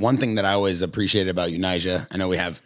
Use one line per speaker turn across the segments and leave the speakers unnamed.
one thing that I always appreciated about you, Nyjah, I know we have,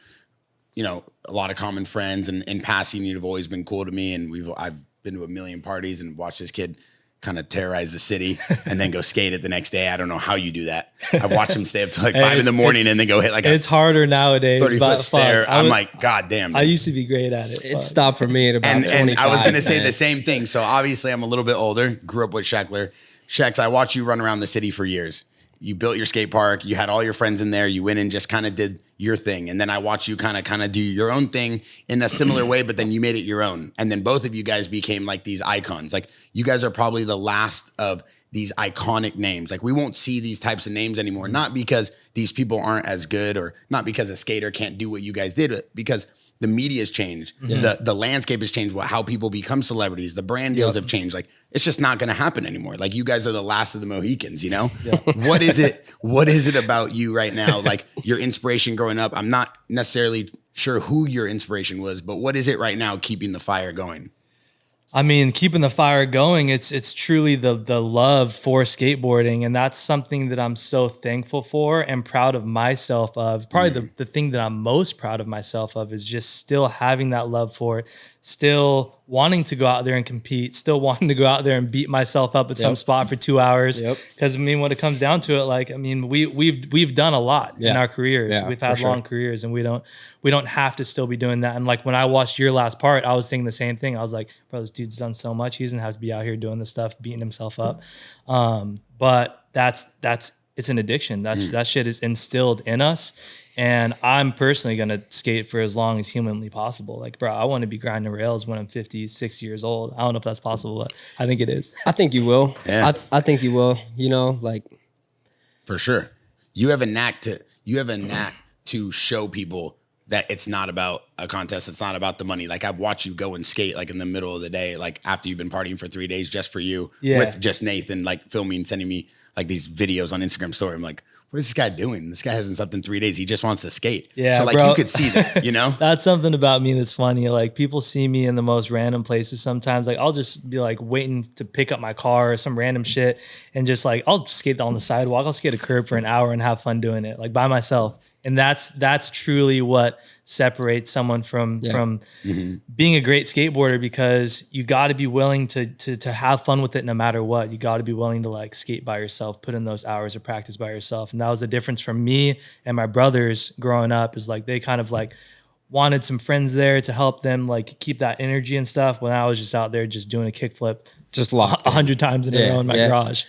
a lot of common friends, and in passing, you've always been cool to me, and I've been to a million parties and watched this kid kind of terrorize the city and then go skate it the next day. I don't know how you do that. I've watched him stay up till like 5 in the morning and then go hit like
it's harder nowadays.
30-foot stair. I'm like, God damn. Dude.
I used to be great at it.
It stopped for me at about 25.
And I was going to say the same thing. So obviously I'm a little bit older, grew up with Sheckler. Shex, I watched you run around the city for years. You built your skate park. You had all your friends in there. You went and just kind of did your thing. And then I watched you kind of do your own thing in a similar way, but then you made it your own. And then both of you guys became like these icons. Like you guys are probably the last of these iconic names. Like we won't see these types of names anymore. Not because these people aren't as good or not because a skater can't do what you guys did, but because the media has changed. Yeah. The landscape has changed. How people become celebrities. The brand deals have changed. Like it's just not going to happen anymore. Like you guys are the last of the Mohicans, Yeah. What is it about you right now? Like your inspiration growing up? I'm not necessarily sure who your inspiration was, but what is it right now keeping the fire going?
I mean, keeping the fire going, it's truly the love for skateboarding. And that's something that I'm so thankful for and proud of myself of. Probably the thing that I'm most proud of myself of is just still having that love for it, still wanting to go out there and compete, still wanting to go out there and beat myself up at some spot for 2 hours. Because I mean, when it comes down to it, like, I mean, we've done a lot in our careers. Yeah, we've had long careers, and we don't have to still be doing that. And like when I watched your last part, I was thinking the same thing. I was like, bro, this dude's done so much. He doesn't have to be out here doing this stuff, beating himself up. But it's an addiction. That shit is instilled in us. And I'm personally going to skate for as long as humanly possible. Like, bro, I want to be grinding rails when I'm 56 years old. I don't know if that's possible, but I think it is.
I think you will.
Yeah.
I think you will, like.
For sure. You have a knack to show people that it's not about a contest. It's not about the money. Like I've watched you go and skate like in the middle of the day, like after you've been partying for 3 days just for you with just Nathan, like filming, sending me like these videos on Instagram story. I'm like, what is this guy doing? This guy hasn't slept in 3 days. He just wants to skate.
Yeah,
so like
bro,
you could see that,
That's something about me that's funny. Like people see me in the most random places sometimes. Like I'll just be like waiting to pick up my car or some random shit and just like I'll skate on the sidewalk. I'll skate a curb for an hour and have fun doing it, like by myself. And that's truly what separates someone from being a great skateboarder, because you got to be willing to have fun with it no matter what. You got to be willing to like skate by yourself, put in those hours of practice by yourself. And that was the difference from me and my brothers growing up, is like they kind of like wanted some friends there to help them like keep that energy and stuff, when I was just out there just doing a kickflip
just locked
100 times in a row in my garage.